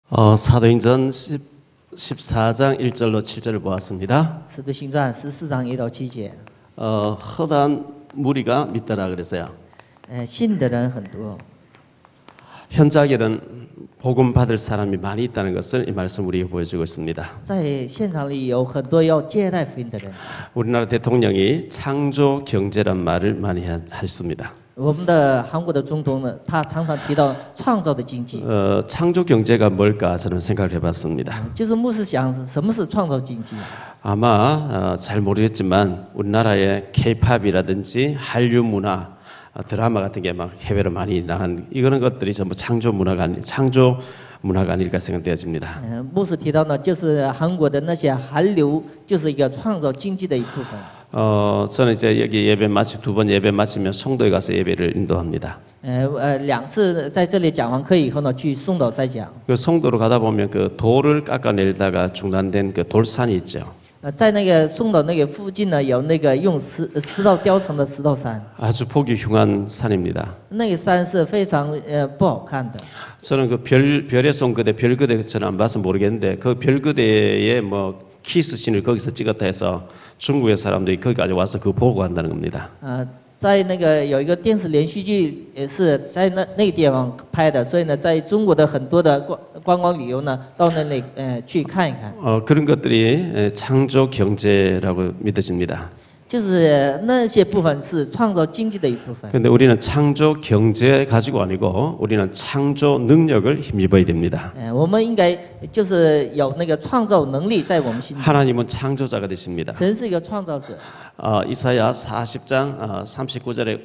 사도행전 14장 1절로 7절을 보았습니다. 使徒行传14章1到7节。 허다한 무리가 믿더라 그랬어요. 信的人很多。 현장에는 복음 받을 사람이 많이 있다는 것을 이 말씀 우리에게 보여주고 있습니다. 在现场里有很多要接待福音的人。 우리나라 대통령이 창조 경제란 말을 많이 했습니다. 我们的韩国的总统呢，他常常提到创造的经济。 창조 경제가 뭘까 저는 생각을 해봤습니다. 就是牧师想，什么是创造经济？ 아마 잘 모르겠지만 우리나라의 K-팝이라든지 한류 문화, 드라마 같은 게 막 해외로 많이 나간 이런 것들이 전부 창조 문화가 아닐까 생각되어집니다. 牧师提到呢，就是韩国的那些韩流，就是一个创造经济的一部分。 저는 이제 여기 예배 마치 2번 예배 마치면 송도에 가서 예배를 인도합니다. 2次在这里讲完课以后呢，去送岛再讲。 그 송도로 가다 보면 그 돌을 깎아내리다가 중단된 그 돌산이 있죠. 在那个送岛那个附近呢，有那个用石头雕成的石头山。 아주 보기 흉한 산입니다. 那个山是非常不好看的。 저는 그 별의 송그대 별그대 저는 안 봐서 모르겠는데 그 별그대에 뭐 키스신을 거기서 찍었다 해서 중국의 사람들이 거기까지 와서 그거 보고 간다는 겁니다. 在那个有一个电视连续剧也是在那个地方拍的，所以呢，在中国的很多的观光旅游呢，到那里去看一看。 그런 것들이 창조 경제라고 믿어집니다. 就是那些部分是创造经济的一部分。 그런데 우리는 창조 경제 가지고 아니고 우리는 창조 능력을 힘입어야 됩니다. 我们应该就是有那个创造能力在我们心中。 하나님은 창조자가 되십니다. 神是一个创造者。 이사야 40장 39절에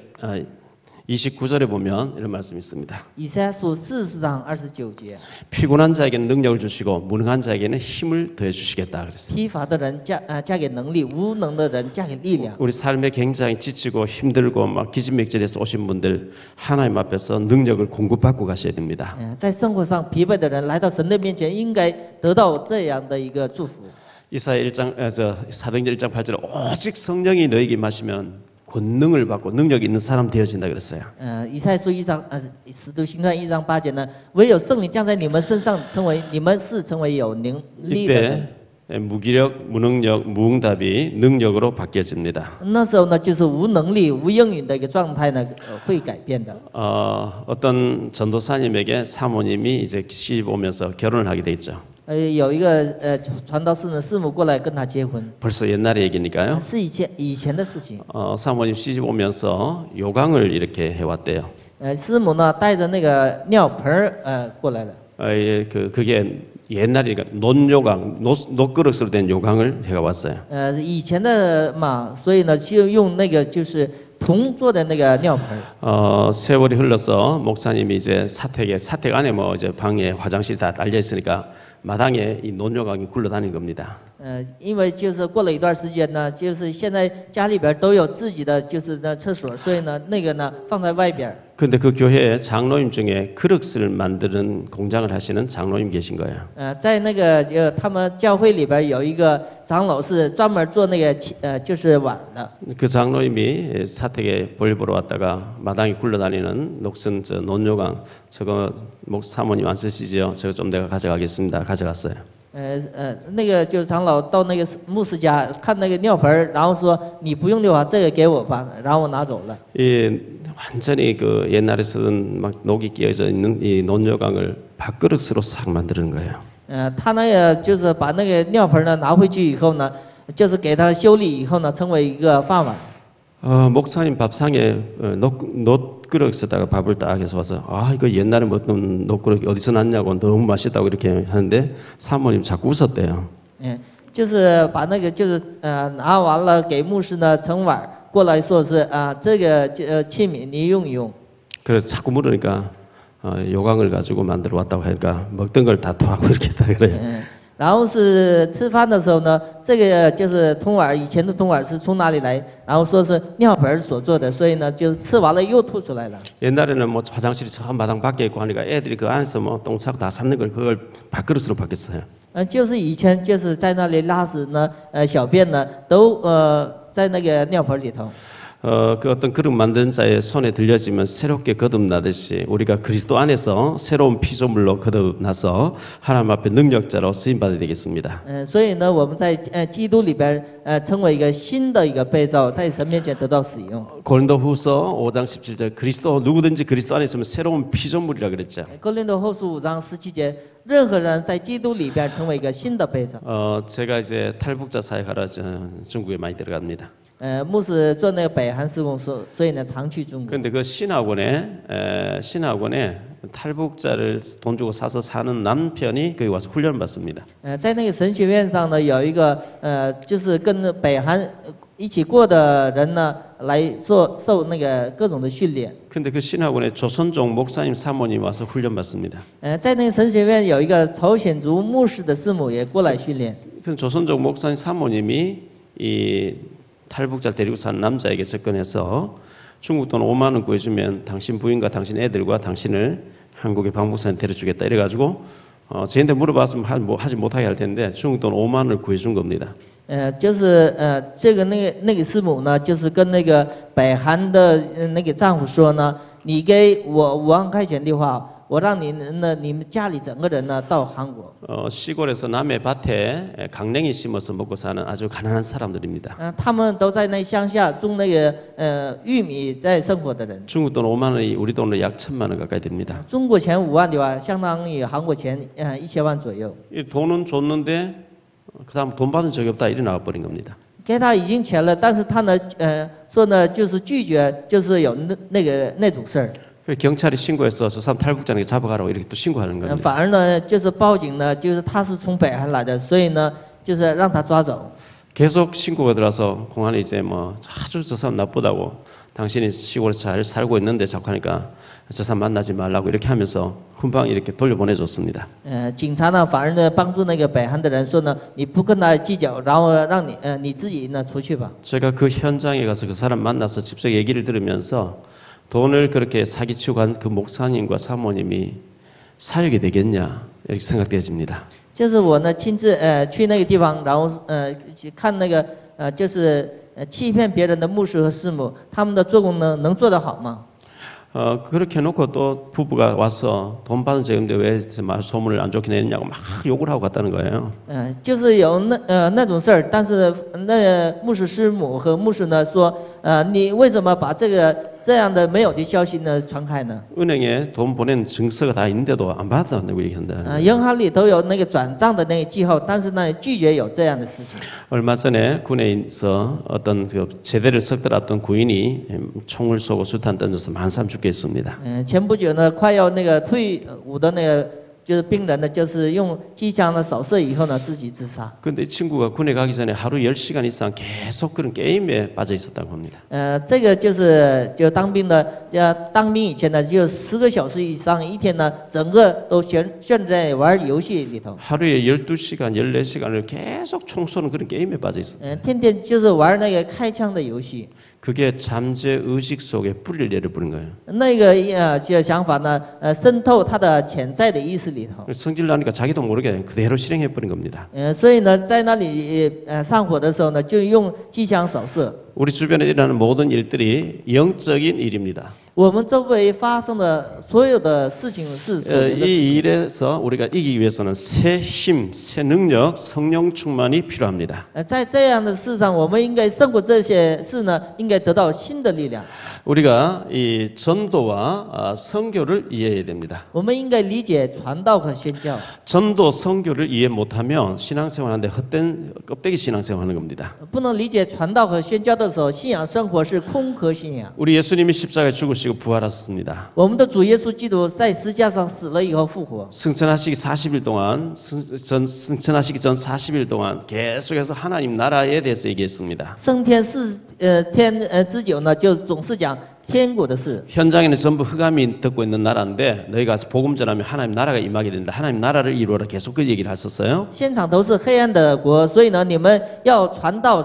29절에 보면 이런 말씀이 있습니다. 以赛亚书40章29节。 피곤한 자에게는 능력을 주시고 무능한 자에게는 힘을 더해 주시겠다 그랬어요. 疲乏的人嫁给能力，无能的人嫁给力量。 우리 삶에 굉장히 지치고 힘들고 막 기진맥진해서 오신 분들 하나님 앞에서 능력을 공급받고 가셔야 됩니다. 在生活上疲惫的人来到神的面前，应该得到这样的一个祝福。 이사야 1장 사도행전 1장 8절에 오직 성령이 너에게 임하시면 권능을 받고 능력 있는 사람 되어진다 그랬어요. 以赛亚书使徒行传1章8节呢，唯有圣灵降在你们身上，你们是成为有能力的人。 이때 무기력, 무능력, 무응답이 능력으로 바뀌어집니다. 那时候呢，就是无能力、无应允的一个状态呢，会改变的。 어떤 전도사님에게 사모님이 이제 시집 오면서 결혼을 하게 돼 있죠. 有一个传道士呢，师母过来跟他结婚， 벌써 옛날의 얘기니까요. 是以前的事情。 사모님 시집 오면서 요강을 이렇게 해왔대요. 师母呢带着那个尿盆过来了。 그게 옛날이니까 논요강, 녹그릇으로 된 요강을 해가 왔어요. 以前的嘛，所以呢就用那个就是铜做的那个尿盆。 세월이 흘러서 목사님이 이제 사택 안에 뭐 이제 방에 화장실 다 달려 있으니까 마당에 이 논요강이 굴러다니는 겁니다. 因为就是过了一段时间呢，就是现在家里边都有自己的就是那厕所，所以呢那个呢放在外边。 그런데 그 교회에 장로님 중에 그릇을 만드는 공장을 하시는 장로님 계신 거예요. 在那个他们教会里边有一个长老是专门做那个就是碗的。 그 장로님이 사택에 볼 보러 왔다가 마당에 굴러다니는 녹슨 저 논요강 저거 사모님 안 쓰시지요? 저거 좀 내가 가져가겠습니다. 가져갔어요. 那个就是长老到那个牧师家看那个尿盆，然后说你不用的话，这个给我吧，然后我拿走了。 완전히 그 옛날에 쓰던 막 녹이 끼어져 있는 이 논요강을 밥그릇으로 싹 만드는 거예요. 他那个就是把那个尿盆呢拿回去以后呢，就是给他修理以后呢，成为一个饭碗。 목사님 밥상에 녹그릇에다가 밥을 딱 해서 와서 이거 옛날에 먹던 녹그릇 어디서 났냐고 너무 맛있다고 이렇게 하는데 사모님 자꾸 웃었대요. 就是把那个就是拿完了给牧师呢盛碗过来说是这个器皿你用一用。 그래서 자꾸 물으니까 요강을 가지고 만들어 왔다고 하니까 먹던 걸 다 토하고 이렇게 다 그래요. 然后是吃饭的时候呢，这个就是铜碗，以前的铜碗是从哪里来？然后说是尿盆所做的，所以呢，就是吃完了又吐出来了。 옛날에는 뭐 화장실이 저 마당 밖에 있고 하니까 애들이 그 안에서 뭐 똥 싸고 다 쌌는 걸 그걸 밥그릇으로 바뀌었어요. 就是以前就是在那里拉屎呢，小便呢，都在那个尿盆里头。그 어떤 그릇 만드는 자의 손에 들려지면 새롭게 거듭나듯이 우리가 그리스도 안에서 새로운 피조물로 거듭나서 하나님 앞에 능력자로 쓰임 받아야 되겠습니다. 所以呢，我们在基督里边成为一个新的一个被造，在神面前得到使用。 고린도후서 5장 17절 그리스도 누구든지 그리스도 안에 있으면 새로운 피조물이라 그랬죠. 哥林多后书5章17节，任何人在基督里边成为一个新的被造。 제가 이제 탈북자 사역하러 중국에 많이 들어갑니다. 牧师做那个北韩事工，所以呢常去中国。 그런데 그 신학원에 탈북자를 돈 주고 사서 사는 남편이 거기 와서 훈련 받습니다. 在那个神学院上呢，有一个就是跟北韩一起过的人呢，来受那个各种的训练。 근데 그 신학원에 조선족 목사님 사모님 와서 훈련 받습니다. 在那个神学院有一个朝鲜族牧师的师母也过来训练。 그 조선족 목사님 사모님이 이 탈북자를 데리고 사는 남자에게 접근해서 중국 돈 5만 원 구해주면 당신 부인과 당신 애들과 당신을 한국의 박목사님 데려주겠다 이래가지고 저한테 물어봤으면 하지 못하게 할 텐데 중국 돈 5만 원을 구해준 겁니다. 就是这个那个师母呢，就是跟那个北韩的那个丈夫说呢，你给我5万块钱的话，我让你们家里整个人呢到韩国。 시골에서 남의 밭에 강냉이 심어서 먹고 사는 아주 가난한 사람들입니다. 他们都在那乡下种那个玉米在生活的人。 중국 돈 5만 원이 우리 돈으로 약 1,000만 원 가까이 됩니다. 中国钱5万的话，相当于韩国钱1000万左右。 이 돈은 줬는데 그다음 돈 받은 적이 없다 이래 나와 버린 겁니다. 给他已经钱了，但是他呢说呢就是拒绝，就是有那种事儿。 그래서 경찰이 신고해서 저 사람 탈북자에게 잡아가라고 이렇게 또 신고하는 겁니다. 反而呢就是报警呢，就是他是从北韩来的，所以呢就是让他抓走。 계속 신고가 들어와서 공안에 이제 뭐 아주 저 사람 나쁘다고 당신이 시골에 잘 살고 있는데 자꾸 하니까 저 사람 만나지 말라고 이렇게 하면서 훈방 이렇게 돌려보내줬습니다. 警察呢反而呢帮助那个北韩的人说呢，你不跟他计较，然后让你自己呢出去吧。 제가 그 현장에 가서 그 사람 만나서 직접 얘기를 들으면서 돈을 그렇게 사기치고 간 그 목사님과 사모님이 사역이 되겠냐 이렇게 생각되어집니다. 就是我呢亲自去那个地方，然后去看那个就是欺骗别人的牧师和师母，他们的做工呢能做得好吗？ 그렇게 해놓고 또 부부가 와서 돈 받은 적이 없는데 왜 소문을 안 좋게 내느냐고 막 욕을 하고 갔다는 거예요. 就是有那种事儿，但是那牧师师母和牧师呢说，你为什么把这样的没有的消息呢传开呢？ 은행에 돈 보낸 증서가 다 있는데도 안 받았다고 얘기한다. 银行里都有那个转账的那个记号，但是呢拒绝有这样的事情。 얼마 전에 군에서 어떤 그 제대를 썩더랐던 구인이 총을 쏘고 수탄 던져서 13,000 죽게 했습니다. 前不久呢，快要那个退伍的那个就是病人呢，就是用机枪呢扫射以后呢自己自杀。 근데 이 친구가 군에 가기 전에 하루 10시간 이상 계속 그런 게임에 빠져 있었다고 합니다. 这个就当兵的，当兵以前呢，就10个小时以上，一天呢，整个都陷在玩游戏里头。 하루에 12시간, 14시간을 계속 총 쏘는 그런 게임에 빠져 있었다. 天天就是玩那个开枪的游戏。 그게 잠재 의식 속에 뿌리를 내려버린 거예요. 那个就想法呢，渗透他的潜在的意识里头。 성질 나니까 자기도 모르게 그대로 실행해 버린 겁니다. 所以呢，在那里上火的时候呢，就用机枪扫射。 우리 주변에 일어나는 모든 일들이 영적인 일입니다. 我们周围发生的所有的事情是属灵的事 이 情。 일에서 우리가 이기기 위해서는 새 힘, 새 능력, 성령 충만이 필요합니다. 在这样的事上，我们应该胜过这些事呢，应该得到新的力量。 우리가 이 전도와 선교를 이해해야 됩니다. 我们应该理解传道和宣教。 전도, 선교를 이해 못하면 신앙생활하는데 헛된 껍데기 신앙생활하는 겁니다. 不能理解传道和宣教的时候，信仰生活是空壳信仰。 우리 예수님이 십자가에 죽으시고 부활하셨습니다. 我们的主耶稣基督在十字架上死了以后复活。 승천하시기 40일 동안 승천하시기 전 40일 동안 계속해서 하나님 나라에 대해서 얘기했습니다. 升天天之久呢，就总是讲天国的事。 현장에는 전부 흑암이 듣고 있는 나라인데 너희가 가서 복음 전하면 하나님 나라가 임하게 된다. 하나님 나라를 이루어라. 계속 그 얘기를 하셨어요. 现场都是黑暗的国，所以呢，你们要传道，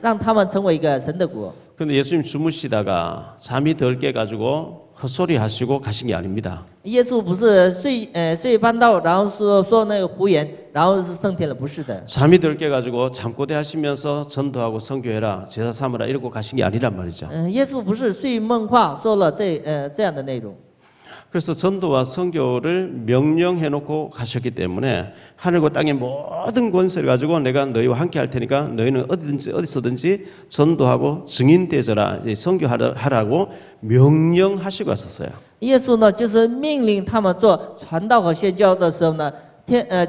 让他们成为一个神的国。 근데 예수님 주무시다가 잠이 덜 깨가지고 헛소리 하시고 가신 게 아닙니다. 耶稣不是睡半道，然后说那个胡言，然后是升天了，不是的。 잠이 들 깨 가지고 잠꼬대 하시면서 전도하고 선교해라 제사 삼으라 이러고 가신 게 아니란 말이죠. 耶稣不是睡梦话说了这样的内容。 그래서 전도와 선교를 명령해 놓고 가셨기 때문에 하늘과 땅의 모든 권세를 가지고 내가 너희와 함께 할 테니까 너희는 어디서든지 전도하고 증인 되어라 선교하라고 명령하시고 왔었어요. 耶稣呢，就是命令他们做传道和宣教的时候呢，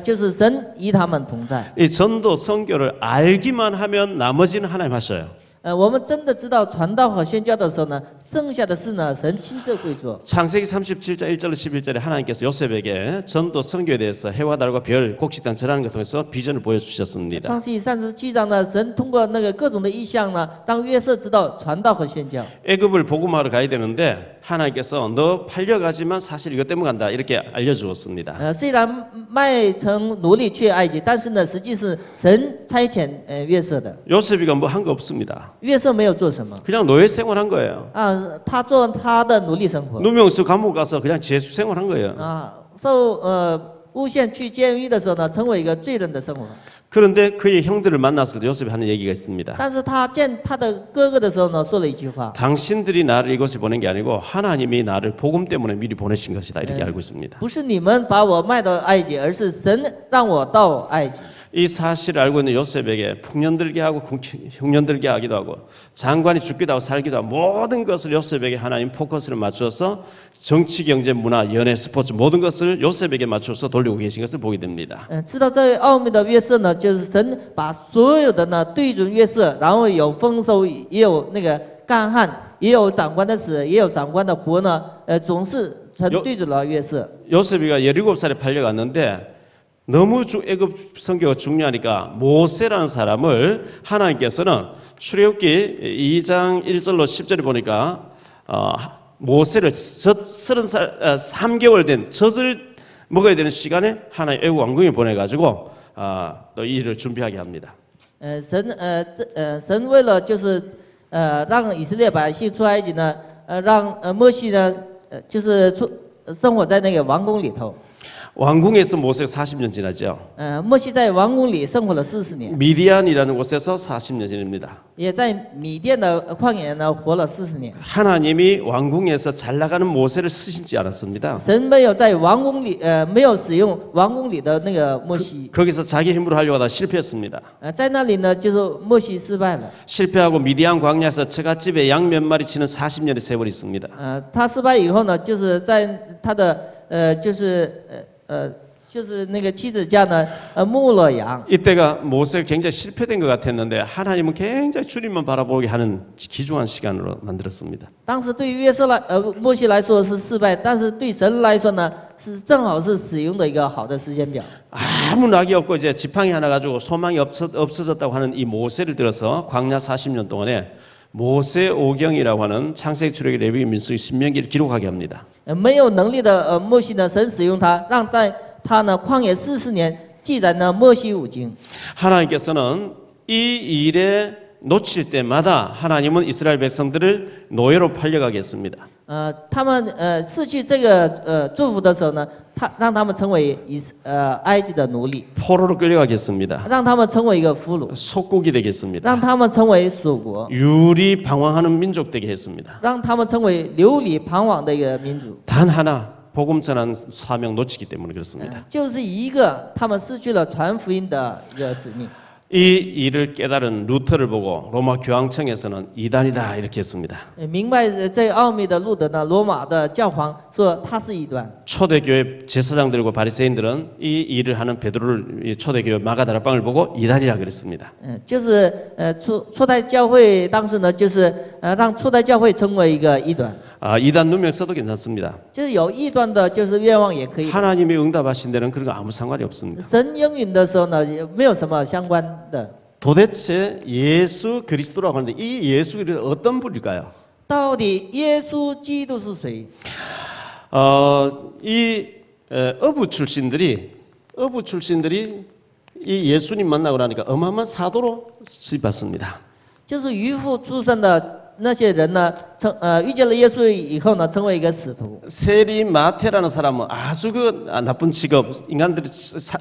就是神与他们同在。 이 전도 선교를 알기만 하면 나머지는 하나님 하셔요. 我们真的知道传道和宣教的时候呢，剩下的事呢，神亲自会做。 창세기 37장 1절로 11절에 하나님께서 요셉에게 전도 선교에 대해서 해와 달과 별 곡식 등 전하는 것을 통해서 비전을 보여주셨습니다. 创世记37章呢，神通过那个各种的意象呢，让约瑟知道传道和宣教。 애굽을 복음하러 가야 되는데 하나님께서 너 팔려가지만 사실 이것 때문에 간다 이렇게 알려주었습니다. 虽然卖成奴隶去埃及，但是呢，实际是神差遣约瑟的。 요셉이가 뭐 한 거 없습니다. 约瑟没有做什么 그냥 노예 생활한 거예요. 他做他的奴隶生活 누명수 감옥 가서 그냥 죄수 생활한 거예요. 受诬陷去监狱的时候呢，成为一个罪人的生活。 그런데 그의 형들을 만났을 때 요셉이 하는 얘기가 있습니다. 但是他见他的哥哥的时候呢，说了一句话： 당신들이 나를 이곳에 보낸 게 아니고 하나님이 나를 복음 때문에 미리 보내신 것이다 이렇게 알고 있습니다. 不是你们把我卖到埃及，而是神让我到埃及。 이 사실을 알고 있는 요셉에게 풍년들게 하고 흉년들게 하기도 하고 장관이 죽기도 하고 살기도 하고 모든 것을 요셉에게 하나님 포커스를 맞춰서 정치, 경제, 문화, 연애, 스포츠 모든 것을 요셉에게 맞춰서 돌리고 계신 것을 보게 됩니다. 知道这奥秘的约瑟呢，就是神把所有的呢对准约瑟，然后有丰收，也有那个干旱，也有长官的死，也有长官的活呢，总是神对准了约瑟。 요셉이가 17살에 팔려갔는데 너무 애굽 선교가 중요하니까 모세라는 사람을 하나님께서는 출애굽기 2장 1절로 10절에 보니까 모세를 3개월 된 젖을 먹어야 되는 시간에 하나님 애굽 왕궁에 보내가지고 또 이 일을 준비하게 합니다. 神为了就是让以色列百姓出埃及呢，让摩西呢就是生活在那个王宫里头。 왕궁에서 모세가 40년 지나죠. 摩西在王宫里生活了40年， 미디안이라는 곳에서 40년 지냅니다. 也在米甸的旷野呢活了40年。 하나님이 왕궁에서 잘 나가는 모세를 쓰시지 않았습니다. 神没有在王宫里没有使用王宫里的那个摩西， 거기서 자기 힘으로 하려고 하다 실패했습니다. 在那里呢就是摩西失败了。 실패하고 미디안 광야에서 처갓집에 양 몇 마리 치는 40년의 세월이 있습니다. 他失败以后呢，就是在他的就是那个妻子家呢牧了羊。 이때가 모세가 굉장히 실패된 것 같았는데 하나님은 굉장히 주님만 바라보게 하는 귀중한 시간으로 만들었습니다. 当时对于摩西来说是失败，但是对神来说呢，是正好是使用的一个好的时间表。 아무 낙이 없고 이제 지팡이 하나 가지고 소망이 없어졌다고 하는 이 모세를 들어서 광야 40년 동안에 모세 오경이라고 하는 창세기, 출애굽기, 레위기, 민수기, 신명기를 기록하게 합니다. 没有能力的摩西呢，神使用他，让在他呢旷野40年记载呢摩西五经。 하나님께서는 이 일에 놓칠 때마다 하나님은 이스라엘 백성들을 노예로 팔려가게 했습니다. 他们失去这个祝福的时候呢，让他们成为埃及的奴隶， 포로로 끌려가게 했습니다. 让他们成为一个俘虏， 속국이 되게 했습니다. 让他们成为属国， 유리 방황하는 민족 되게 했습니다. 让他们成为流离彷徨的一个民族。 단 하나 복음 전하는 사명 놓치기 때문에 그렇습니다. 就是一个他们失去了传福音的一个使命。 이 일을 깨달은 루터를 보고 로마 교황청에서는 이단이다 이렇게 했습니다. 明白这奥秘的路德呢，罗马的教皇说他是异端。 초대교회 제사장들과 바리새인들은 이 일을 하는 베드로를 초대교회 마가다락방을 보고 이단이라 그랬습니다. 就是初代教会当时呢，就是让初代教会成为一个异端。 이단 누명 써도 괜찮습니다. 就是有异端的，就是愿望也可以。 하나님이 응답하신 데는 그런 거 아무 상관이 없습니다. 神应允的时候呢，也没有什么相关的。 도대체 예수 그리스도라고 하는데 이 예수 그리스도 어떤 분일까요? 到底耶稣基督是谁？ 이 어부 출신들이 이 예수님 만나고 나니까 어마어마한 사도로 수입받습니다. 就是渔夫出身的那些人呢，遇见了耶稣以后呢，成为一个使徒。 세리 마태라는 사람은 아주 나쁜 직업,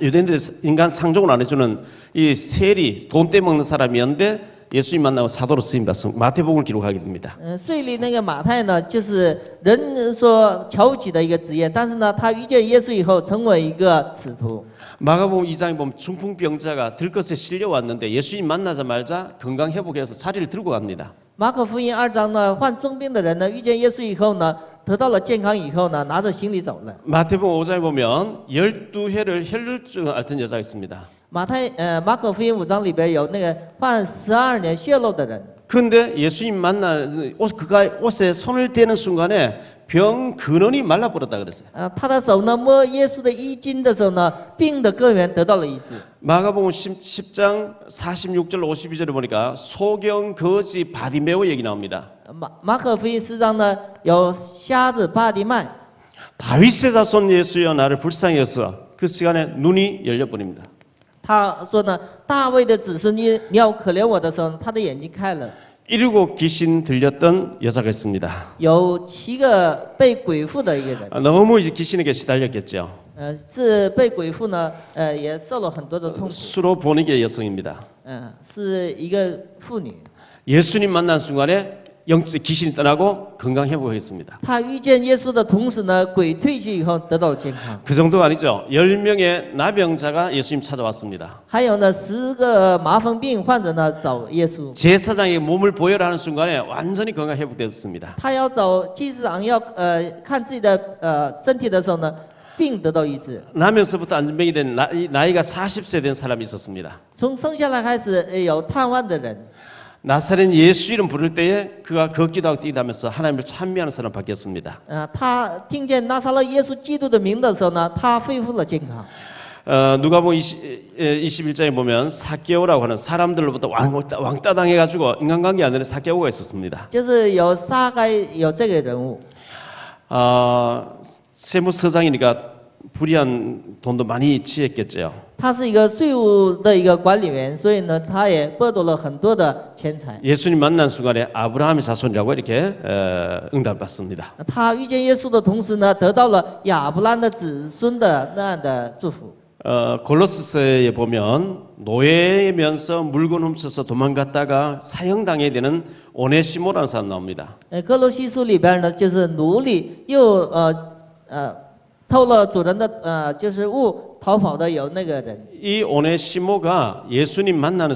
유대인들이 인간 상종을 안 해주는 이 세리, 돈 떼먹는 사람이었는데 예수님 만나고 사도로 쓰임 받습니다. 마태복음을 기록하게 됩니다. 税吏那个马太呢，就是人所瞧不起的一个职业，但是呢，他遇见耶稣以后，成为一个使徒。 마가복음 2장에 보면 중풍병자가 들것에 실려왔는데 예수님 만나자마자 건강 회복해서 자리를 들고 갑니다. 马可福音2章呢，患重病的人呢，遇见耶稣以后呢，得到了健康以后呢，拿着行李走了。 마태복음 5장에 보면 12회를 혈루증을 앓던 여자가 있습니다. 马可福音5章里边有那个患12年血漏的人， 그런데 예수님 그가 옷에 손을 대는 순간에 병 근원이 말라버렸다 그랬어요. 他的手呢摸耶稣的衣襟的时候呢，病的根源得到了医治。 마가복음 10장 46절 52절에 보니까 소경 거지 바디메오 얘기 나옵니다. 马可福音4章呢，有瞎子巴迪麦， 다윗의 자손 예수여 나를 불쌍히 여서 그 시간에 눈이 열려버립니다. 他说呢，大卫的子孙，你要可怜我的时候，他的眼睛开了。 이르고 귀신 들렸던 여자가 있습니다. 有7个被鬼附的一个人， 너무 이제 귀신에게 시달렸겠죠. 是被鬼附呢，也受了很多的痛苦。 수로 보니게 여성입니다. 是一个妇女， 예수님 만난 순간에 귀신이 떠나고 건강 회복했습니다. 她遇见耶稣的同时呢，鬼退去以后得到了健康。 그 정도가 아니죠. 10명의 나병자가 예수님 찾아왔습니다. 还有呢，10个麻风病患者呢找耶稣， 제사장에게 몸을 보여라 하는 순간에 완전히 건강 회복되었습니다. 他要找祭司长要看自己的身体的时候呢，病得到医治。 나면서부터 안전병이 된 나이가 40세 된 사람이 있었습니다. 从生下来开始有瘫痪的人， 나사렛 예수 이름 부를 때에 그가 걷기도 하고 뛰기도 하면서 하나님을 찬미하는 사람 바뀌었습니다. 他听见拿撒勒耶稣基督的名的时候呢，他恢复了健康。 누가복음 21장에 보면 사개오라고 하는 사람들로부터 왕따 당해가지고 인간관계 안 되는 사개오가 있었습니다. 就是有撒该有这个人物， 세무서장이니까 불이한 돈도 많이 취했겠죠. 他是一个税务的一个管理员，所以呢，他也剥夺了很多的钱财。 예수님 만난 순간에 아브라함의 자손이라고 이렇게 응답받습니다. 他遇见耶稣的同时呢，得到了亚伯兰的子孙的那样的祝福。 골로새서에 보면 노예면서 물건 훔쳐서 도망갔다가 사형당해야 되는 오네시모라는 사람 나옵니다. 哥罗西书里边呢，就是奴隶又偷了主人的就是物逃跑的有那个人。 이 오네시모가 예수님 만나는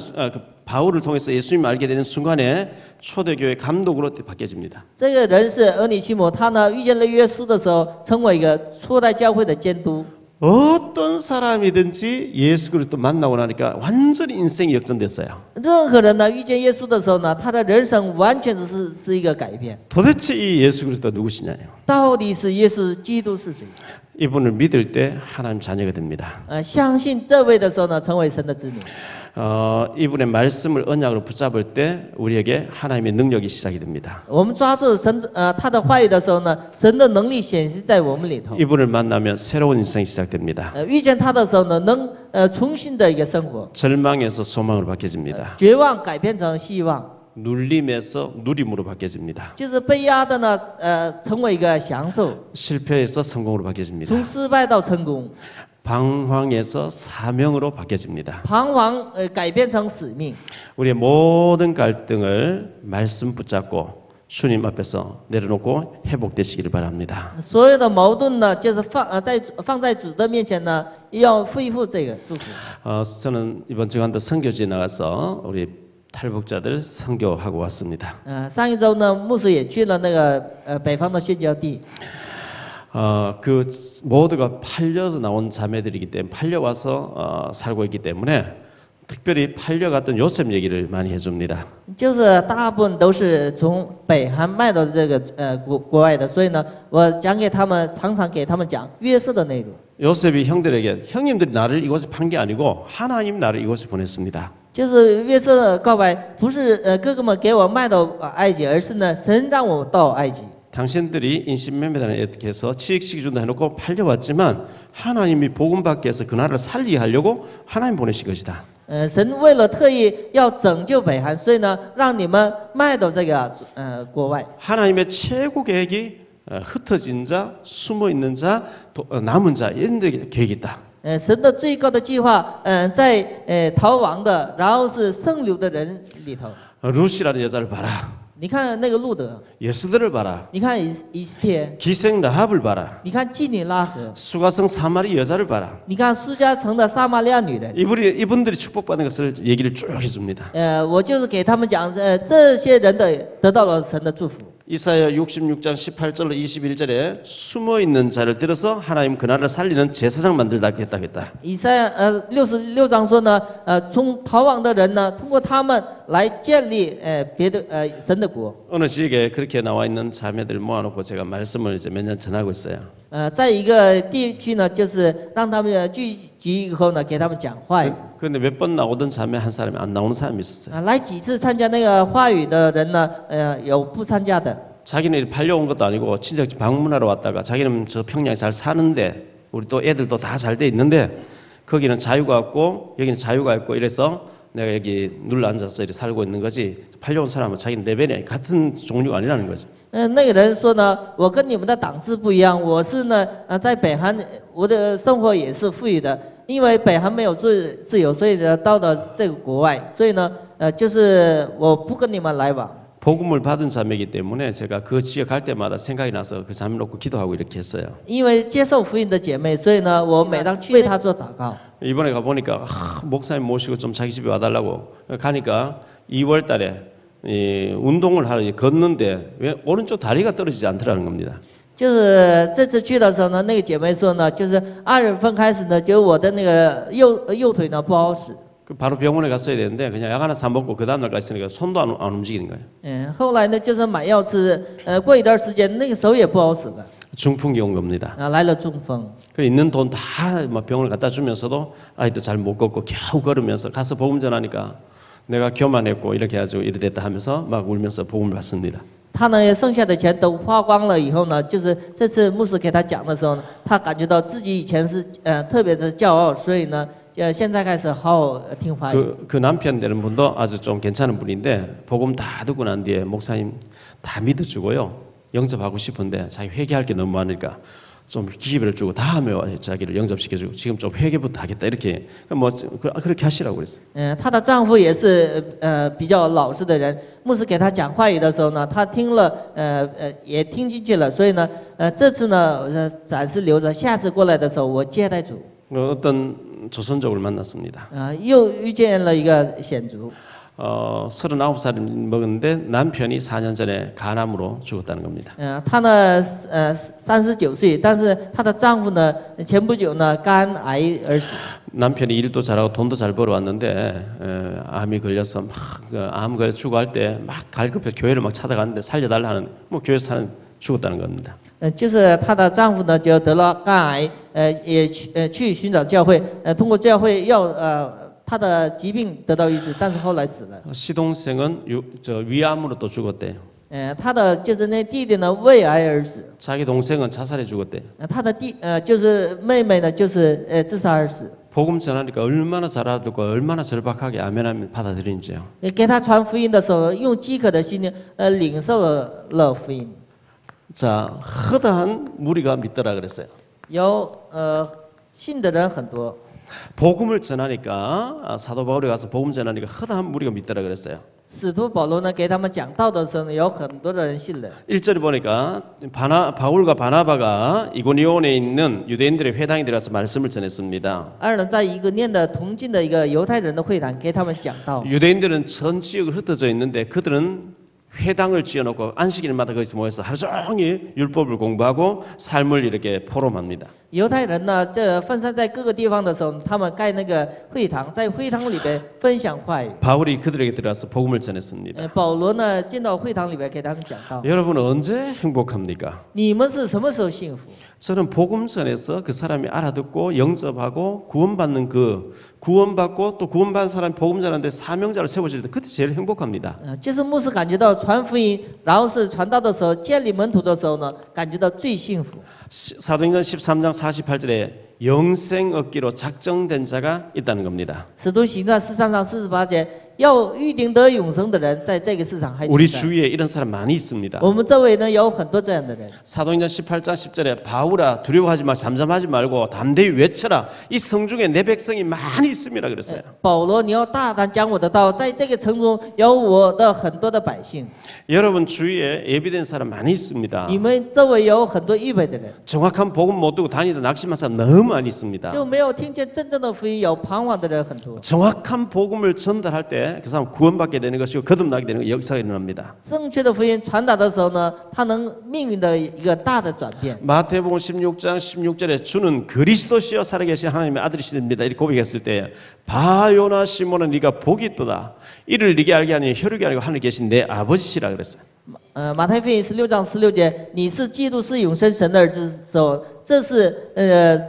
바울을 통해서 예수님 알게 되는 순간에 초대교회 감독으로 바뀌어집니다. 这个人是俄尼西摩，他呢遇见了耶稣的时候，成为一个初代教会的监督。 어떤 사람이든지 예수 그리스도 만나고 나니까 완전히 인생이 역전됐어요. 任何人呢遇见耶稣的时候呢，他的人生完全是一个改变。 도대체 이 예수 그리스도 누구시냐요? 到底是耶稣基督是谁？ 이분을 믿을 때 하나님 자녀가 됩니다. 相信这位的时候呢，成为神的子女。 이분의 말씀을 언약으로 붙잡을 때 우리에게 하나님의 능력이 시작이 됩니다. 我们抓住神他的话语的时候呢，神的能力显示在我们里头。 이분을 만나면 새로운 인생이 시작됩니다. 遇见他的时候呢，能重新的一个生活， 절망에서 소망으로 바뀌어집니다. 绝望改变成希望， 눌림에서 누림으로 바뀌어집니다. 就是被压的呢，成为一个享受， 실패에서 성공으로 바뀌어집니다. 从失败到成功， 방황에서 사명으로 바뀌어집니다. 彷徨改变成使命。 우리의 모든 갈등을 말씀 붙잡고 주님 앞에서 내려놓고 회복되시기를 바랍니다. 所有的矛盾呢，就是放在主的面前呢，要恢复这个祝福。 저는 이번 주간도 선교지에 나가서 우리 탈북자들 선교하고 왔습니다. 上一周呢，牧师也去了那个北方的宣教地。 그 모두가 팔려서 나온 자매들이기 때문에 팔려와서 살고 있기 때문에 특별히 팔려갔던 요셉 얘기를 많이 해줍니다. 就是大部分都是从北韩卖到这个国外的，所以呢，我讲给他们，常常给他们讲约瑟的内容。 요셉이 형들에게 형님들이 나를 이곳에 판 게 아니고 하나님 나를 이곳에 보냈습니다. 就是约瑟告白，不是哥哥们给我卖到埃及，而是呢，神让我到埃及。 당신들이 인신매매단에 어떻게 해서 취직시키 준다 해놓고 팔려왔지만 하나님이 복음 받게 해서 그 나라를 살리게 하려고 하나님 보내신 것이다. 神为了特意要拯救北韩，所以呢，让你们卖到这个国外。 하나님의 최고 계획이 흩어진 자, 숨어 있는 자, 남은 자 이런 데 계획이 있다. 神的最高的计划，在逃亡的，然后是剩留的人里头。 루시라는 여자를 봐라. 你看那个路德， 예스들을 봐라. 你看以斯帖， 기생 라합을 봐라. 你看妓女拉合， 수가성 사마리 여자를 봐라. 你看苏家城的撒玛利亚女人。 이분들이 축복받는 것을 얘기를 쭉 해줍니다. 我就是给他们讲，这些人的得到了神的祝福。 이사야 66장 18절로 21절에 숨어 있는 자를 들어서 하나님 그 나라를 살리는 제사장 만들다 했다. 以赛亚66章说呢，从逃亡的人呢，通过他们来建立别的神的国。 어느 지역에 그렇게 나와 있는 자매들 모아놓고 제가 말씀을 이제 몇 년 전하고 있어요. 在一个地区呢，就是让他们聚集以后呢，给他们讲话语。 그런데 몇 번 나오던 자매 한 사람이 안 나오는 사람이 있었어요. 来几次参加那个话语的人呢，有不参加的。 자기는 팔려온 것도 아니고 친척집 방문하러 왔다가 자기는 저 평양에 잘 사는데 우리 또 애들도 다 잘 돼 있는데 거기는 자유가 없고 여기는 자유가 있고 이래서 내가 여기 눌러 앉아서 이렇게 살고 있는 거지. 팔려온 사람은 자기는 레벨이 같은 종류가 아니라는 거죠. 那个人说呢，我跟你们的档次不一样，我是呢，在北韩，我的生活也是富裕的，因为北韩没有自由，所以呢，到了这个国外，所以呢，就是我不跟你们来往。 복음을 받은 자매이기 때문에 제가 그 지역 갈 때마다 생각이 나서 그 자매 놓고 기도하고 이렇게 했어요. 因为接受福音的姐妹，所以呢，我每当去为她做祷告。 이번에 가보니까 목사님 모시고 좀 자기 집에 와달라고 가니까 2월 달에 운동을 하러 걷는데 왜 오른쪽 다리가 떨어지지 않더라는 겁니다. 就是这次去的时候呢，那个姐妹说呢，就是2月份开始呢，就我的那个右腿呢不好使。 바로 병원에 갔어야 되는데 그냥 약 하나 사 먹고 그 다음날 갔으니까 손도 안 움직이는 거예요. 后来呢，就是买药吃，过一段时间那个手也不好使了。 중풍이 온 겁니다. 来了中风。 그 있는 돈 다 병원을 갖다 주면서도 아이도 잘 못 걷고 겨우 걸으면서 가서 복음 전하니까 내가 교만했고 이렇게 해가지고 이래 됐다 하면서 막 울면서 복음을 받습니다. 他呢，剩下的钱都花光了以后呢，就是这次牧师给他讲的时候呢，他感觉到自己以前是特别的骄傲，所以呢，现在开始好好听话语。 그 남편 되는 분도 아주 좀 괜찮은 분인데 복음 다 듣고 난 뒤에 목사님 다 믿어주고요. 영접하고 싶은데 자기 회개할 게 너무 많으니까 좀 기회를 주고 다음에 자기를 영접시켜주고 지금 좀 회개부터 하겠다 이렇게 뭐 그렇게 하시라고 그랬어요. 她的丈夫也是比较老实的人，牧师给他讲话语的时候呢，他听了也听进去了，所以呢这次呢暂时留着，下次过来的时候我接待主。 어떤 조선족을 만났습니다. 又遇见了一个显族。 39살을 먹었는데 남편이 4년 전에 간암으로 죽었다는 겁니다. 她呢39岁，但是她的丈夫呢前不久呢肝癌而死。 남편이 일도 잘하고 돈도 잘 벌어왔는데 암이 걸려서 막 암 걸려 죽어할 때 막 갈급해 교회를 막 찾아갔는데 살려달라 하는 뭐 교회에서 사는 죽었다는 겁니다. 就是她的丈夫呢就得了肝癌，也去寻找教会，通过教会要他的疾病得到医治，但是后来死了。 시동생은 위암으로 또 죽었대요. 他的就是那弟弟呢胃癌而死， 자기 동생은 자살해 죽었대요. 他的就是妹妹呢就是自杀而死。 복음 전하니까 얼마나 잘 알아듣고 얼마나 절박하게 아멘하면 받아들이는지요. 给他传福音的时候，用饥渴的心领受了福音。 자, 허다한 무리가 믿더라 그랬어요. 有信的人很多。 복음을 전하니까 사도 바울이 가서 복음 전하니까 허다한 무리가 믿더라 그랬어요. 使徒保罗呢给他们讲道的时候呢，有很多的人信了。 1절에 보니까 바울과 바나바가 이고니온에 있는 유대인들의 회당에 들어가서 말씀을 전했습니다. 二人在一个念的同进的一个犹太人的会谈，给他们讲道。 유대인들은 전 지역을 흩어져 있는데 그들은 회당을 지어놓고 안식일마다 거기서 모여서 하루 종일 율법을 공부하고 삶을 이렇게 포럼합니다. 犹太人呢，这分散在各个地方的时候，他们盖那个会堂，在会堂里边分享话语。 바울이 그들에게 들어가서 복음을 전했습니다. 保罗呢进到会堂里边给他们讲道。 여러분은 언제 행복합니까? 你们是什么时候幸福？ 저는 복음 전에서 그 사람이 알아듣고 영접하고 구원받는 그 구원받고 또 구원받은 사람이 복음 전하는데 사명자를 세워질 때 그때 제일 행복합니다. 就是牧师感觉到传福音，然后是传道的时候，建立门徒的时候呢，感觉到最幸福。 사도행전 13장 48절에 영생 얻기로 작정된 자가 있다는 겁니다. 使徒行传4章48节，要预定得永生的人，在这个市场还存 우리 在。 주위에 이런 사람 많이 있습니다. 我们周围呢有很多这样的人。 사도행전 18장 10절에 바울아 두려워하지 말 잠잠하지 말고 담대히 외쳐라. 이 성중에 내 백성이 많이 있습니다 그랬어요. 保罗，你要大胆讲我的道，在这个城中有我的很多的百姓。 여러분 주위에 예비된 사람 많이 있습니다. 你们周围有很多预备的人， 정확한 복음 못 듣고 다니다 낙심한 사람 너무 많이 있습니다. 就没有听见真正的福音，有彷徨的人很多。 정확한 복음을 전달할 때 그 사람 구원받게 되는 것이고 거듭나게 되는 역사가 일어납니다. 正确的福音传达的时候呢，它能命运的一个大的转变。 마태복음 16장 16절에 주는 그리스도시여 살아계신 하나님의 아들이십니다. 이렇게 고백했을 때 바요나 시몬은 네가 복이 있도다. 이를 네게 알게 하니 혈육이 아니고 하늘에 계신 내 아버지시라 그랬어요. 马太福音16章16节，你是基督，是永生神的儿子的时候，这是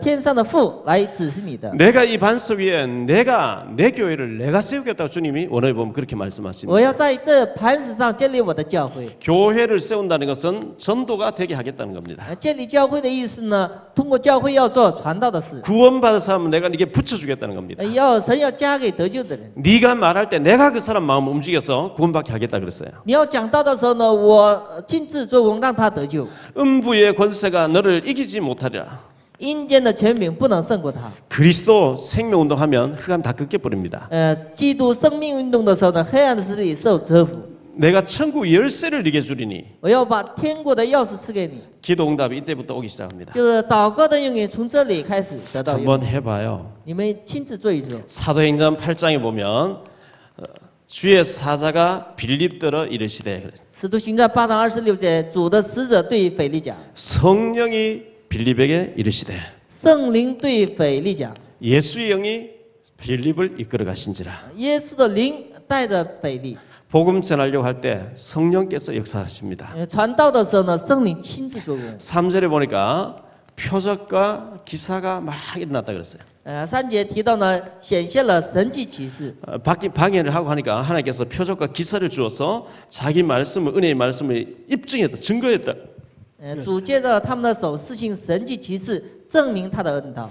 天上的父来指示你的。 내가 이 반석 위에 내가 내 교회를 내가 세우겠다고 주님이 원어에 보면 그렇게 我 말씀하십니다. 要在这磐石上建立我的教会。 교회를 세운다는 것은 전도가 되게 하겠다는 겁니다. 建立教会的意思呢，通过教会要做传道的事， 구원받은 사람은 내가 네게 붙여주겠다는 겁니다. 神要加给得救的人。 네가 말할 때 내가 그 사람 마음을 움직여서 구원받게 하겠다 그랬어요. 你要讲道的时候呢，我亲自做工，让他得救。 음부의 권세가 너를 이기지 못하리라. 阴间的权柄不能胜过他。 그리스도 생명운동하면 흑암 다 꺾여버립니다. 基督生命运动的时候呢，黑暗的势力受折服。 내가 천국 열쇠를 네게 주리니 我要把天国的钥匙赐给你， 기도 응답이 이때부터 오기 시작합니다. 就是祷告的应允从这里开始得到应允。 한번 해봐요. 你们亲自做一做。 사도행전 8장에 보면 주의 사자가 빌립더러 이르시되 使徒行传8章26节，主的使者对腓力讲， 성령이 빌립에게 이르시되 圣灵对腓力讲， 예수의 영이 빌립을 이끌어 가신지라. 耶稣的灵带着腓力。 복음 전하려고 할 때 성령께서 역사하십니다. 传道的时候呢，圣灵亲自做工。 3절에 보니까 표적과 기사가 막 일어났다 그랬어요. 3节提到呢，显现了神迹奇事。 방해를 하고 하니까 하나님께서 표적과 기사를 주어서 자기 말씀을 은혜의 말씀을 입증했다, 증거했다. 主借着他们的手施行神迹奇事，证明他的恩道。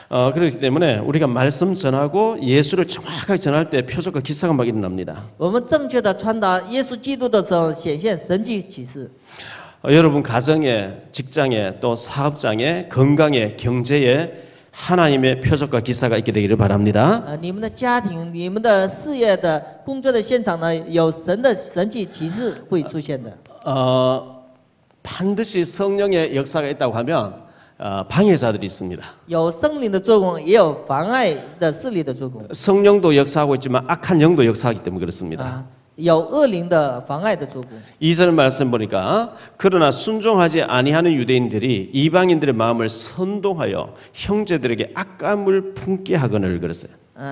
그렇기 때문에 우리가 말씀 전하고 예수를 정확하게 전할 때 표적과 기사가 막 일어납니다. 我们正确的传达耶稣基督的时候，显现神迹奇事。 여러분 가정에, 직장에, 또 사업장에, 건강에, 경제에 하나님의 표적과 기사가 있게 되기를 바랍니다. 你们的家庭、你们的事业的工作的现场呢，有神的神迹奇事会出现的。 반드시 성령의 역사가 있다고 하면 방해자들이 있습니다. 有圣灵的作工，也有妨碍的势力的作工。 성령도 역사하고 있지만 악한 영도 역사하기 때문에 그렇습니다. 有恶灵的妨碍的作工。 2절 말씀 보니까 그러나 순종하지 아니하는 유대인들이 이방인들의 마음을 선동하여 형제들에게 악감을 품게 하거늘 그랬어요.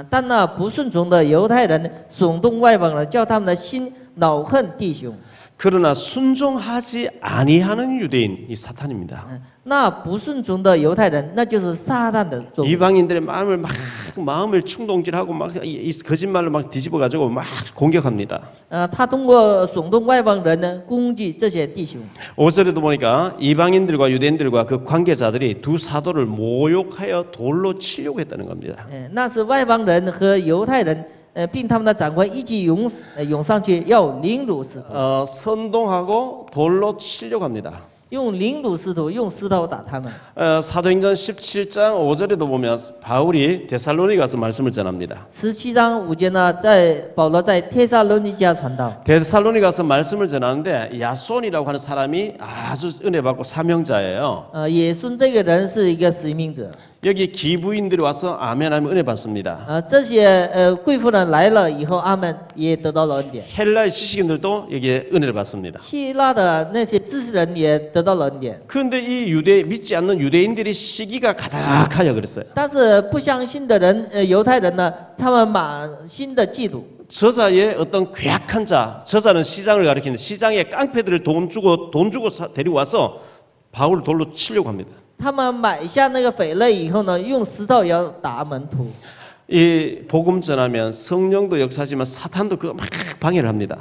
但那不顺从的犹太人耸动外邦人，叫他们的心恼恨弟兄。 그러나 순종하지 아니하는 유대인 이 사탄입니다. 那不顺从的犹太人，那就是撒旦的作工。 이방인들의 마음을 충동질하고 막 이 거짓말로 막 뒤집어 가지고 막 공격합니다. 他通过耸动外邦人呢，攻击这些弟兄。 5절에도 보니까 이방인들과 유대인들과 그 관계자들이 두 사도를 모욕하여 돌로 치려고 했다는 겁니다. 那是外邦人和犹太人，并他们的长官一起涌上去，要凌辱使徒， 선동하고 돌로 치려고 합니다. 用凌辱使徒，用石头打他们。 사도행전 17장 5절에도 보면 바울이 데살로니 가서 말씀을 전합니다. 17章5节呢，保罗在帖撒罗尼迦传道。 데살로니 가서 말씀을 전하는데 야손이라고 하는 사람이 아주 은혜 받고 사명자예요. 野孙这个人是一个使命者。 여기 기부인들이 와서 아멘하면 은혜 받습니다. 这些贵妇呢来了以后，他们也得到了恩典。 헬라의 지식인들도 여기에 은혜를 받습니다. 希腊的那些知识人也得到了恩典。 그런데 이 믿지 않는 유대인들이 시기가 가득하여 그랬어요. 但是不相信的人，犹太人呢，他们满心的嫉妒。 저자의 어떤 괴악한 자, 저자는 시장을 가리키는 시장의 깡패들을 돈 주고 데리고 와서 바울을 돌로 치려고 합니다. 他们买下那个匪类以后呢，用石头要打门徒。이 복음 전하면 성령도 역사하지만 사탄도 그거 막 방해를 합니다.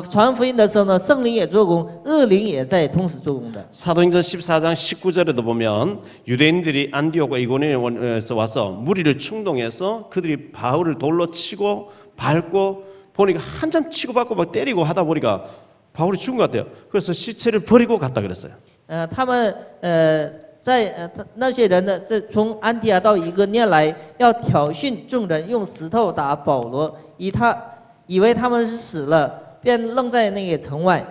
传福音的时候呢，圣灵也做工，恶灵也在同时做工的。 사도행전 14장 19절에도 보면 유대인들이 안디옥과 이고니온에서 와서 무리를 충동해서 그들이 바울을 돌로 치고 밟고 보니까 한참 치고받고 막 때리고 하다 보니까 바울이 죽은 것 같아요. 그래서 시체를 버리고 갔다 그랬어요. 他们那些人呢，这从安提阿到以哥念来，要挑衅众人，用石头打保罗，以为他们是死了，便扔在那个城外。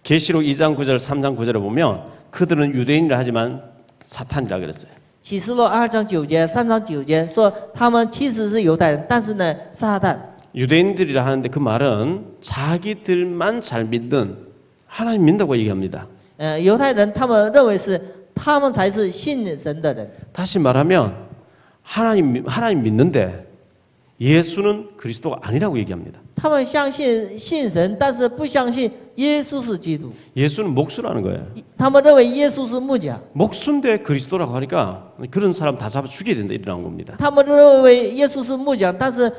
계시록 2장 9절, 3장 9절에 보면 그들은 유대인이라 하지만 사탄이라 그랬어요. 启示录2章9节、3章9节说他们其实是犹太人，但是呢，撒旦。 유대인들이라 하는데 그 말은 자기들만 잘 믿는 하나님 믿는다고 얘기합니다. 犹太人他们认为是他们才是信神的人。 다시 말하면 하나님 믿는데 예수는 그리스도가 아니라고 얘기합니다. 他们相信信神，但是不相信耶稣是基督。 예수는 목수라는 거예요. 他们认为耶稣是木匠， 목수인데 그리스도라고 하니까 그런 사람 다 잡아 죽여야 된다 이러는 겁니다. 他们认为耶稣是木匠，但是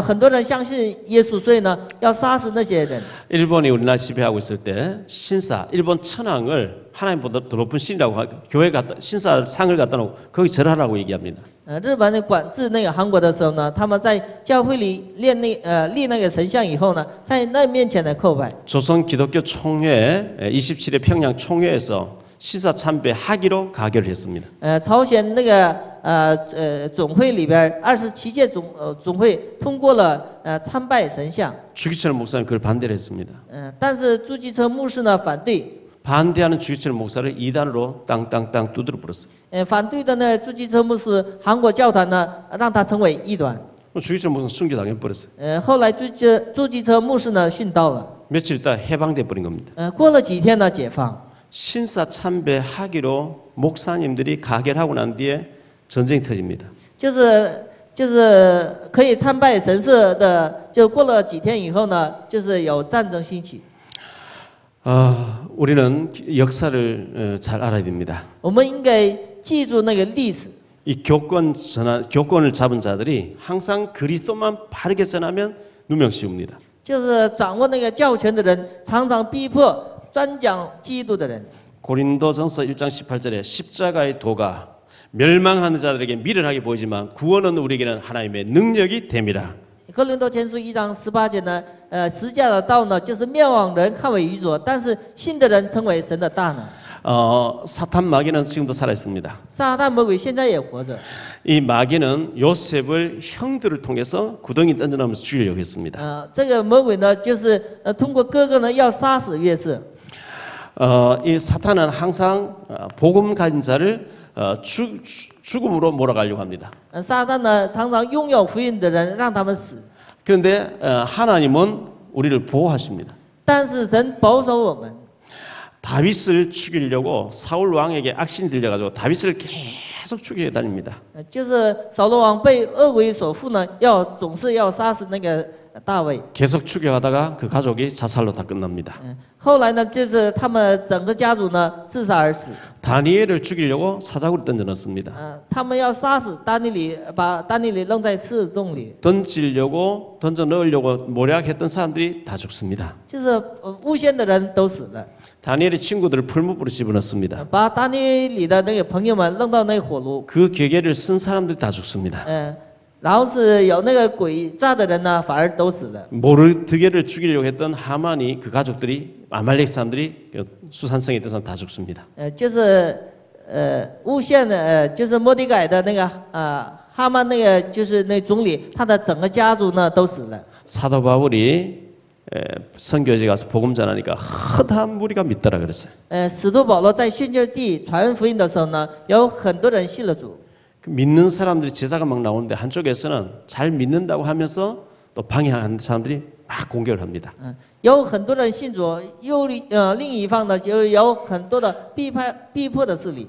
很多人相信耶稣，所以呢要杀死那些人。 일본이 우리나라 지배하고 있을 때 신사 일본 천황을 하나님보다 더 높은 신이라고 교회 갖다 신사 상을 갖다 놓고 거기 절하라고 얘기합니다. 日本的管制那个韩国的时候呢，他们在教会里立那个神像以后呢，在那面前来叩拜。 조선 기독교 총회 27회 평양 총회에서 신사 참배 하기로 가결을 했습니다. 朝鲜那个总会里边27届总会通过了参拜神像。 주기철 목사는 그걸 반대를 했습니다. 但是朱基车牧师呢反对。 반대하는 주기철 목사를 이단으로 땅땅땅 두드려 불었어요. 反对的呢，朱基车牧师韩国教团呢，让他成为异端。 주기철 목사는 순교당해 버렸어요. 后来朱基车牧师呢殉道了。 며칠 있다 해방돼 버린 겁니다. 过了几天呢，解放。 신사 참배하기로 목사님들이 가결하고 난 뒤에 전쟁이 터집니다. 就是可以参拜神社的，就过了几天以后呢，就是有战争兴起。 우리는 역사를 잘 알아야 됩니다. 我们应该记住那个历史。 이 교권을 잡은 자들이 항상 그리스도만 바르게 전하면 누명 씌웁니다. 就是掌握那个教权的人，常常逼迫专讲基督的人。 고린도전서 1장 18절에 십자가의 도가 멸망하는 자들에게 미련하게 보이지만 구원은 우리에게는 하나님의 능력이 됨이라. 哥林多前书1章18节呢，十字架的道呢，就是灭亡人看为愚拙，但是信的人成为神的大能。 사탄 마귀는 지금도 살아 있습니다. 撒旦魔鬼现在也活着。 이 마귀는 요셉을 형들을 통해서 구덩이 던져넣으면서 죽이려고 했습니다. 这个魔鬼呢，就是通过哥哥呢要杀死约瑟。 이 사탄은 항상 복음 가진 자를 죽음으로 몰아가려고 합니다. 撒旦呢，常常拥有福音的人，让他们死。 그런데 하나님은 우리를 보호하십니다. 但是神保守我们。 다윗을 죽이려고 사울 왕에게 악신이 들려가지고 다윗을 계속 죽여 다닙니다. 就是扫罗王被恶鬼所附呢，总是要杀死那个大卫。 계속 죽여가다가 그 가족이 자살로 다 끝납니다. 后来呢，就是他们整个家族呢自杀而死。 다니엘을 죽이려고 사자굴에 던져 넣습니다. 他们要杀死但以理，把但以理扔在刺洞里。 던져 넣으려고 모략했던 사람들이 다 죽습니다. 就是诬陷的人都死了。 다니엘의 친구들을 풀무불로 집어넣습니다. 把但以理的那个朋友们扔到那个火炉。 그 계계를 쓴 사람들이 다 죽습니다. 然后是有那个诡诈的人呢，反而都死了。 모르드게를 죽이려고 했던 하만이 그 가족들이 아말렉 사람들이 수산성에 있던 사람 다 죽습니다. 就是诬陷的就是末底改的那个哈曼那个就是那总理，他的整个家族呢都死了。 사도 바울이 선교지에 가서 복음 전하니까 허다한 무리가 믿더라 그랬어요. 使徒保罗在宣教地传福音的时候呢，有很多人信了主。 믿는 사람들이 제사가 막 나오는데 한쪽에서는 잘 믿는다고 하면서 또 방해하는 사람들이 막 공격을 합니다. 有很多人信主，另一方呢就有很多的逼迫的势力。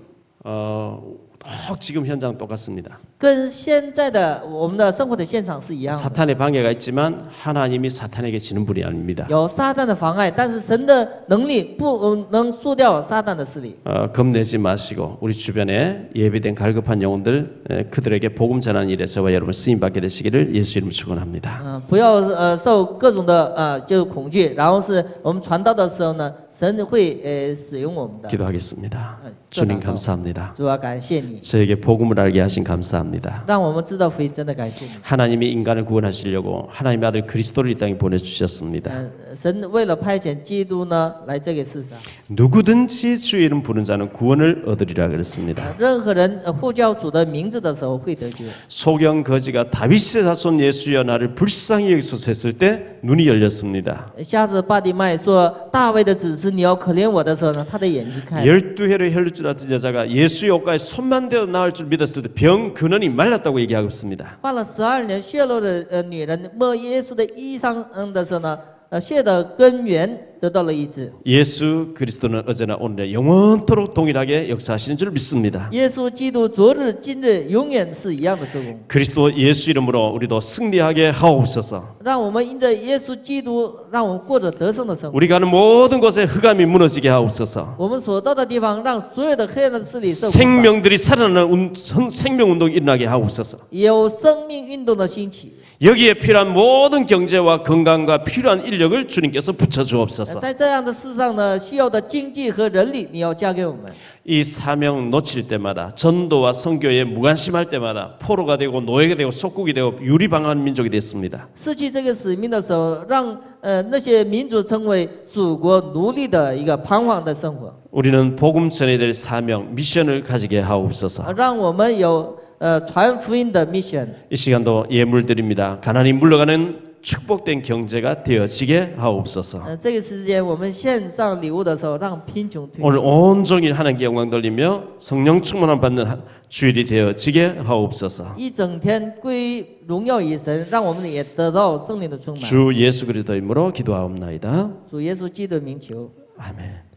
지금 현장 똑같습니다. 跟现在的我们的生活的现场是一样的。 사탄의 방해가 있지만 하나님이 사탄에게 지는 분이 아닙니다. 有撒旦的妨碍，但是神的能力不能输掉撒旦的势力。 겁내지 마시고 우리 주변에 예비된 갈급한 영혼들 그들에게 복음 전하는 일에 저와 여러분 쓰임 받게 되시기를 예수 이름으로 축원합니다. 不要受各种的就恐惧，然后是我们传道的时候呢，神会使用我们的。 기도하겠습니다. 주님 감사합니다. 主啊，感谢你， 저에게 복음을 알게 하신 감사합니다. 让我们知道福音，真的感谢你。 하나님이 인간을 구원하시려고 하나님의 아들 그리스도를 이 땅에 보내주셨습니다. 神为了派遣基督呢来这个世上， 누구든지 주의 이름 부른 자는 구원을 얻으리라 그랬습니다. 任何人呼叫主的名字的时候会得救。 소경 거지가 다윗의 자손 예수여 나를 불쌍히 여기소서 했을 때 눈이 열렸습니다. 瞎子巴底麦说：“大卫的子孙，你要可怜我的时候呢，他的眼睛开了。 12회를 혈루증 여자가 예수의 옷가에 손만 대어 나을 줄 믿었을 때 병 근원이 말랐다고 얘기하고 있습니다. 患了12年血肉的女人摸耶稣的衣裳的时候呢，血的根源得到了医治。 예수 그리스도는 어제나 오늘 영원토록 동일하게 역사하시는 줄 믿습니다. 耶稣基督昨日今日永远是一样的做工。 그리스도 예수 이름으로 우리도 승리하게 하옵소서. 让我们因着耶稣基督，让我们过着得胜的生活。 우리 가는 모든 곳에 흑암이 무너지게 하옵소서. 我们所到的地方，让所有的黑暗的势力受捆绑， 생명들이 살아나는 생명운동이 일어나게 하옵소서. 有生命运动的兴起。 여기에 필요한 모든 경제와 건강과 필요한 인력을 주님께서 붙여주옵소서. 在这样的世上呢，需要的经济和人力，你要加给我们。 이 사명 놓칠 때마다 전도와 선교에 무관심할 때마다 포로가 되고 노예가 되고 속국이 되고 유리방한 민족이 됐습니다. 失去这个使命的时候，让那些民族成为属国奴隶的一个彷徨的生活。 우리는 복음 전해야 될 사명 미션을 가지게 하옵소서. 让我们有传福音的 mission。 이 시간도 예물 드립니다. 가난이 물러가는 축복된 경제가 되어지게 하옵소서. 这个时间我们献上礼物的时候，让贫穷退 오늘 去。 온종일 하나님께 영광 돌리며 성령 충만함 받는 주일이 되어지게 하옵소서. 一整天归荣耀于神，让我们也得到圣灵的充满。 주 예수 그리스도 이름으로 기도하옵나이다. 主耶稣基督的名求。 아멘.